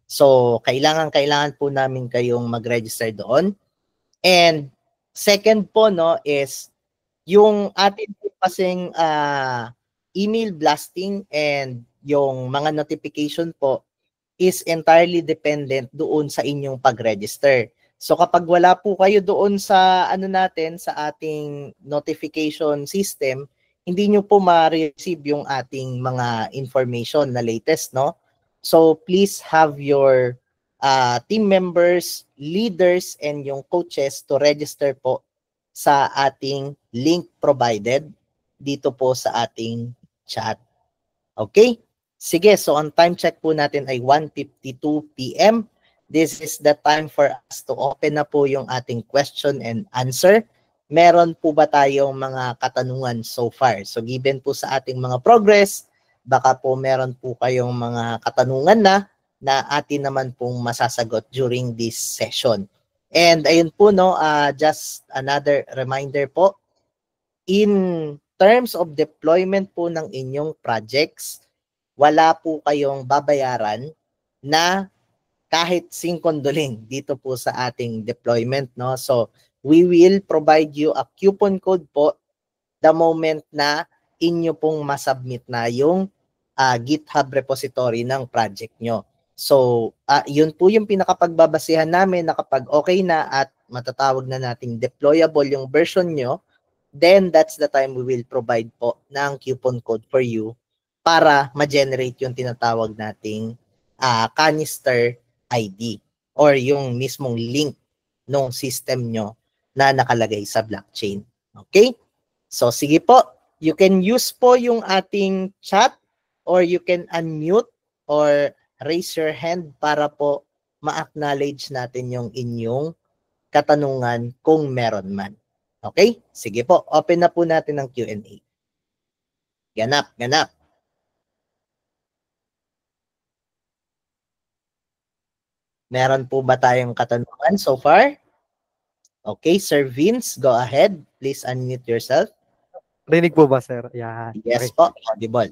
So, kailangan po namin kayong mag-register doon. And second po is yung atin po kasing email blasting and yung mga notification po is entirely dependent doon sa inyong pag-register. So kapag wala po kayo doon sa sa ating notification system, hindi nyo po ma-receive yung ating mga information na latest, no? So please have your team members, leaders, and yung coaches to register po sa ating link provided dito po sa ating chat. Okay? Sige, so ang time check po natin ay 1:52 p.m. This is the time for us to open na po yung ating question and answer. Meron po ba tayong mga katanungan so far? So given po sa ating mga progress, baka po meron po kayong mga katanungan na atin naman pong masasagot during this session. And ayun po, just another reminder po, in terms of deployment po ng inyong projects, wala po kayong babayaran na kahit singkondoling dito po sa ating deployment, no? So, we will provide you a coupon code po the moment na inyo pong masubmit na yung GitHub repository ng project nyo. So, yun po yung pinakapagbabasihan namin na kapag okay na at matatawag na nating deployable yung version nyo, then that's the time we will provide po ng coupon code for you para ma-generate yung tinatawag nating canister ID or yung mismong link ng system nyo na nakalagay sa blockchain. Okay? So, sige po. You can use po yung ating chat or you can unmute or raise your hand para po ma-acknowledge natin yung inyong katanungan kung meron man. Okay? Sige po. Open na po natin ang Q&A. Ganap. Meron po ba tayong katanungan so far? Okay, Sir Vince, go ahead. Please unmute yourself. Rinig po ba, sir? Yan. Yes Okay. po, audible.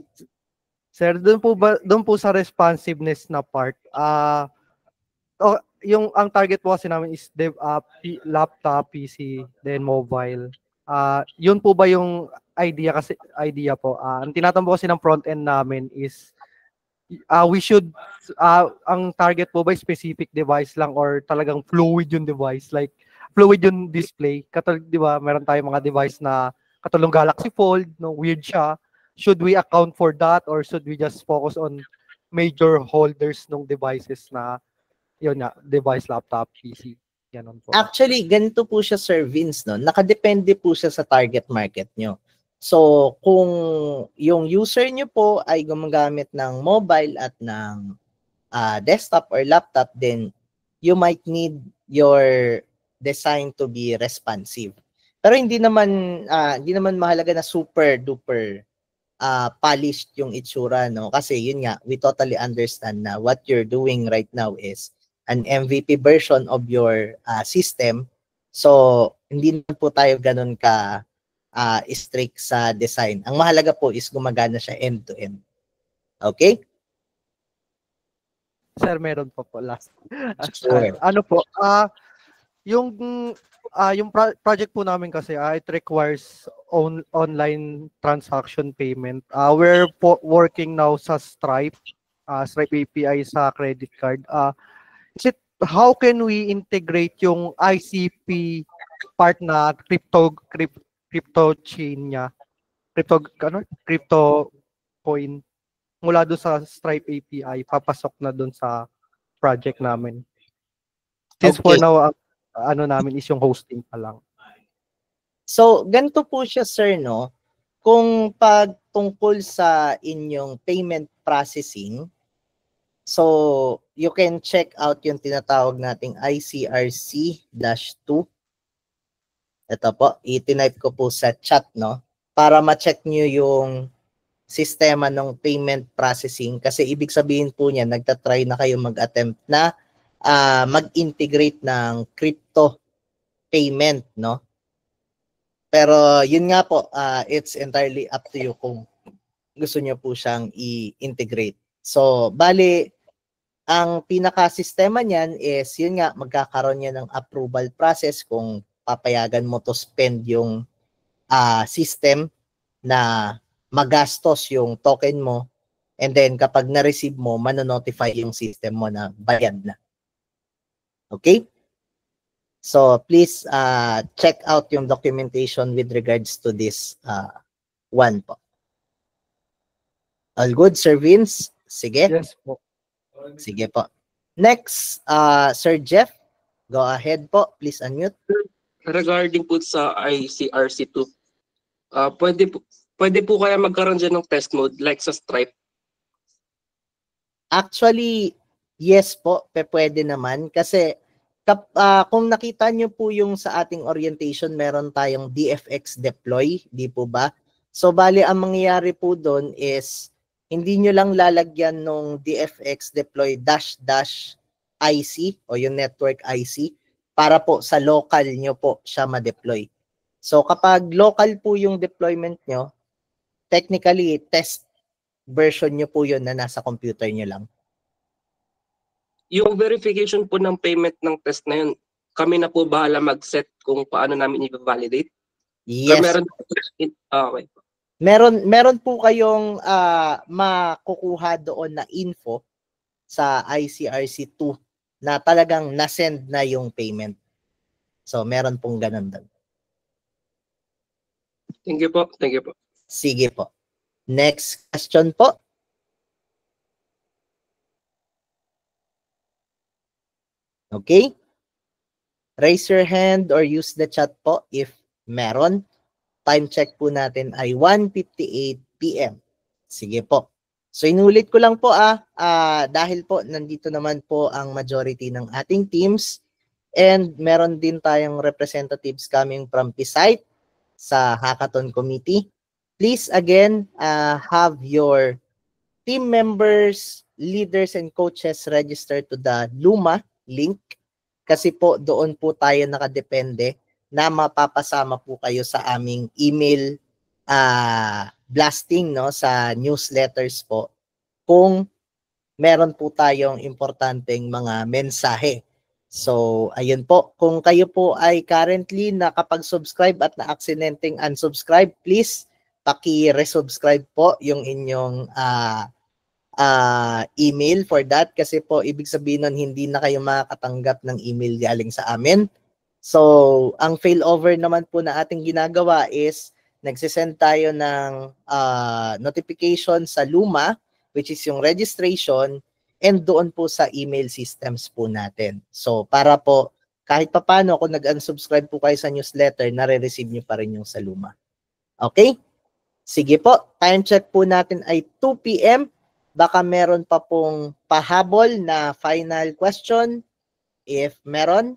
Sir, doon po sa responsiveness na part, ang target po kasi namin is laptop, PC, then mobile. Yun po ba yung idea po? Ang tinatampo kasi ng front end namin is we should ang target po ba specific device lang or talagang fluid yung device, like fluid yung display? Katulad, di ba, meron tayong mga device na katulong Galaxy Fold, no, weird siya. Should we account for that or should we just focus on major holders ng devices na yun nga, device, laptop, PC? Ganun po. Actually, ganito po siya, Sir Vince, no? Nakadepende po siya sa target market nyo. So, kung yung user nyo po ay gumagamit ng mobile at ng desktop or laptop, then you might need your design to be responsive. Pero hindi naman mahalaga na super duper polished yung itsura, no? Kasi yun nga, we totally understand na what you're doing right now is an MVP version of your system. So, hindi na po tayo ganun ka strict sa design. Ang mahalaga po is gumagana siya end-to-end. Okay? Sir, meron po last. Sure. Ano po? Yung project po namin kasi it requires online transaction payment. We're working now sa Stripe API sa credit card. How can we integrate yung ICP part na crypto chain niya, crypto coin mula doon sa Stripe API papasok na doon sa project namin. Since for now namin is yung hosting pa lang. So ganito po siya, sir, no? Kung pagtungkol sa inyong payment processing, so you can check out yung tinatawag nating ICRC-2 Ito po, itinype ko po sa chat, no? Para ma-check nyo yung sistema ng payment processing kasi ibig sabihin po niya, nagtatry na kayo mag-attempt na mag-integrate ng crypto payment, no? Pero yun nga po, it's entirely up to you kung gusto niyo po siyang i-integrate. So, bali, ang pinaka-sistema niyan is, yun nga, magkakaroon niya ng approval process kung papayagan mo to spend yung system na magastos yung token mo. And then, kapag na-receive mo, manonotify yung system mo na bayad na. Okay? So, please check out yung documentation with regards to this one po. All good, Sir Vince? Sige. Yes po. Sige po. Next, Sir Jeff, go ahead po. Please unmute. Regarding po sa ICRC2, pwede po kaya magkaroon dyan ng test mode like sa Stripe? Actually, yes po, pwede naman. Kasi kung nakita nyo po yung sa ating orientation, meron tayong DFX deploy, di po ba? So, bali, ang mangyayari po doon is, hindi nyo lang lalagyan nung DFX deploy -- IC o yung network IC para po sa local nyo po siya ma-deploy. So, kapag local po yung deployment nyo, technically, test version nyo po yun na nasa computer nyo lang. Yung verification po ng payment ng test na yun, kami na po bahala mag-set kung paano namin i-validate? Yes. Okay. Meron po kayong makukuha doon na info sa ICRC2 na talagang na-send na yung payment. So, meron pong ganun doon. Thank you po. Thank you po. Sige po. Next question po. Okay? Raise your hand or use the chat po if meron. Time check po natin ay 1:58 p.m. Sige po. So inulit ko lang po dahil po nandito naman po ang majority ng ating teams and meron din tayong representatives coming from PSITE sa Hackathon Committee. Please again have your team members, leaders and coaches register to the Luma link kasi po doon po tayo nakadepende na mapapasama po kayo sa aming email blasting, no, sa newsletters po kung meron po tayong importanteng mga mensahe. So, ayun po. Kung kayo po ay currently nakapag-subscribe at na-aksidenteng unsubscribe, please paki-resubscribe po yung inyong email for that kasi po ibig sabihin nun hindi na kayo makakatanggap ng email galing sa amin. So, ang failover naman po na ating ginagawa is nagsisend tayo ng notification sa Luma, which is yung registration, and doon po sa email systems po natin. So, para po, kahit papano, kung nag-unsubscribe po kayo sa newsletter, nare-receive nyo pa rin yung sa Luma. Okay? Sige po, time check po natin ay 2 p.m. Baka meron pa pong pahabol na final question. If meron,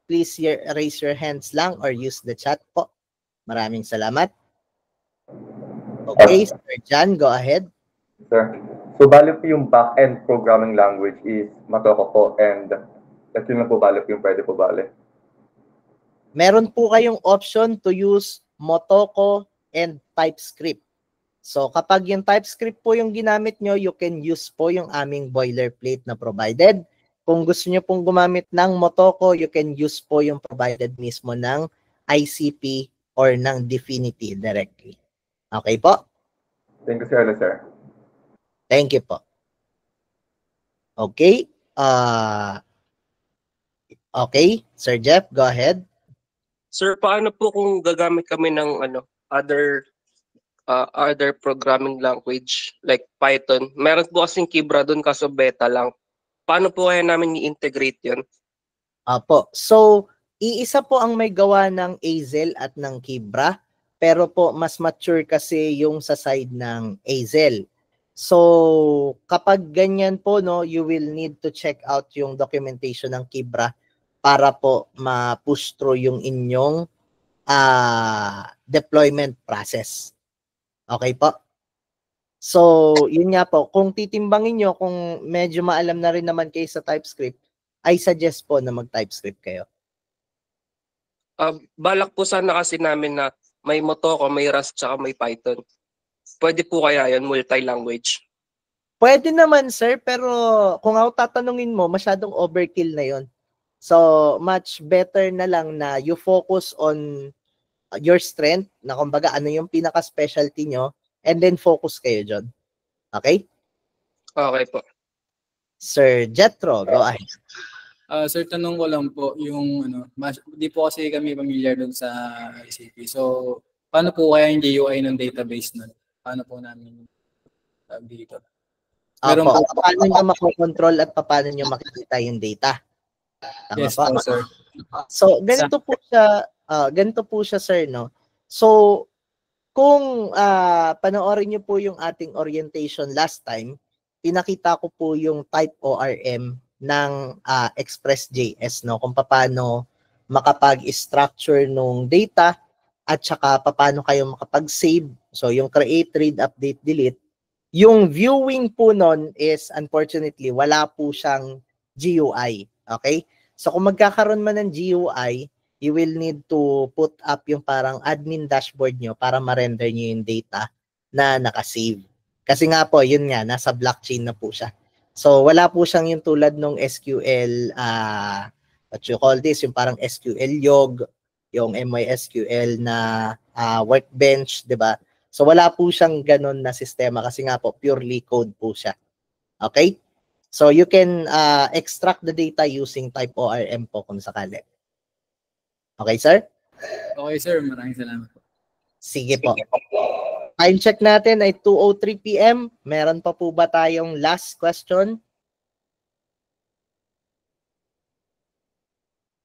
please raise your hands lang or use the chat po. Maraming salamat. Okay, Sir John, go ahead. Sir, so bali po yung back-end programming language is Matoco po and that's yun lang po bali po yung pwede po bali. Meron po kayong option to use Motoko and TypeScript. So kapag yung TypeScript po yung ginamit nyo, you can use po yung aming boilerplate na provided. Kung gusto nyo pong gumamit ng Motoko, you can use po yung provided mismo ng ICP or ng Dfinity directly. Okay po? Thank you, sir. Thank you po. Okay. Okay, Sir Jeff, go ahead. Sir, paano po kung gagamit kami ng other programming language like Python? Meron po kasing Kibra doon kaso beta lang. Paano po kaya namin i-integrate 'yon? Apo. So, iisa po ang may gawa ng Azel at ng Kibra, pero po mas mature kasi yung sa side ng Azel. So, kapag ganyan po, no, you will need to check out yung documentation ng Kibra para po ma-push through yung inyong deployment process. Okay po? So, yun nga po, kung titimbangin nyo, kung medyo maalam na rin naman kayo sa TypeScript, I suggest po na mag-TypeScript kayo. Balak po sana kasi namin na may Motoko, may Rust, tsaka may Python. Pwede po kaya yun, multi-language? Pwede naman, sir, pero kung ako tatanungin mo, masyadong overkill na yun. So, much better na lang na you focus on your strength, na kumbaga ano yung pinaka-specialty nyo, and then focus kayo dyan. Okay? Okay po. Sir Jetro, go ahead. Sir, tanong ko lang po, yung di po kasi kami familiar doon sa ICP. So, paano po kaya yung GUI ng database nun? Paano po namin dito? Meron po, paano nyo makokontrol at paano nyo makikita yung data? Tama yes pa? po, sir. So, ganito po siya, sir, no? So, kung panoorin nyo po yung ating orientation last time, pinakita ko po yung type ORM ng Express.js, no? Kung paano makapag-structure nung data at saka paano kayo makapag-save. So, yung create, read, update, delete. Yung viewing po nun is, unfortunately, wala po siyang GUI. Okay? So, kung magkakaroon man ng GUI, you will need to put up yung parang admin dashboard nyo para ma-render nyo yung data na nakasave. Kasi nga po, yun nga, nasa blockchain na po siya. So, wala po siyang yung tulad ng SQL, what you call this, yung parang SQL Yog, yung MySQL na workbench, di ba? So, wala po siyang ganun na sistema kasi nga po, purely code po siya. Okay? So, you can extract the data using type ORM po kung sakali. Okay, sir? Okay, sir. Maraming salamat po. Sige po. Time check natin ay 2:03 PM. Meron pa po ba tayong last question?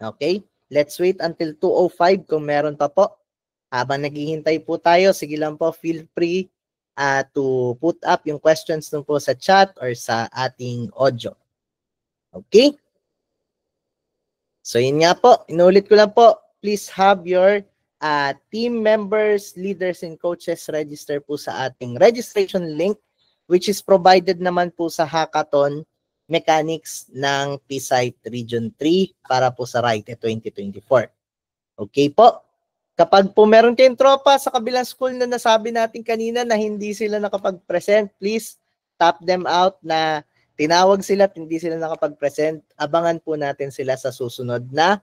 Okay. Let's wait until 2:05 kung meron pa po. Habang naghihintay po tayo, sige lang po, feel free to put up yung questions nun po sa chat or sa ating audio. Okay? So yun nga po, inulit ko lang po, please have your team members, leaders, and coaches register po sa ating registration link which is provided naman po sa Hackathon Mechanics ng PSITE Region 3 para po sa RITE 2024. Okay po? Kapag po meron kayong tropa sa kabilang school na nasabi natin kanina na hindi sila nakapag-present, please tap them out na tinawag sila at hindi sila nakapag-present. Abangan po natin sila sa susunod na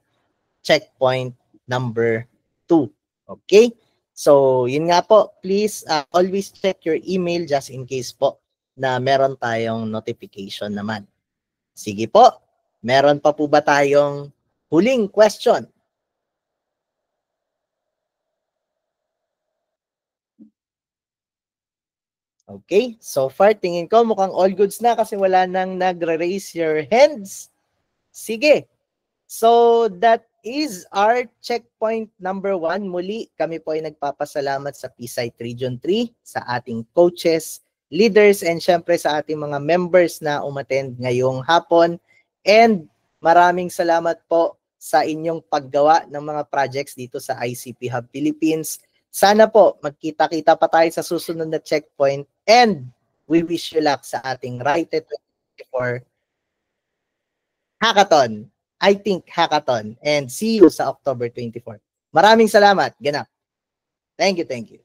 checkpoint number 2. Okay? So, yun nga po. Please always check your email just in case po na meron tayong notification naman. Sige po. Meron pa po ba tayong huling question? Okay, so far tingin ko mukhang all goods na kasi wala nang nagre-raise your hands. Sige. So that is our checkpoint number 1. Muli, kami po ay nagpapasalamat sa PSITE Region 3, sa ating coaches, leaders, and syempre sa ating mga members na umattend ngayong hapon. And maraming salamat po sa inyong paggawa ng mga projects dito sa ICP Hub Philippines. Sana po magkita-kita pa tayo sa susunod na checkpoint and we wish you luck sa ating RITE 2024 Hackathon. I think Hackathon, and see you sa October 24. Maraming salamat. Ganap. Thank you, thank you.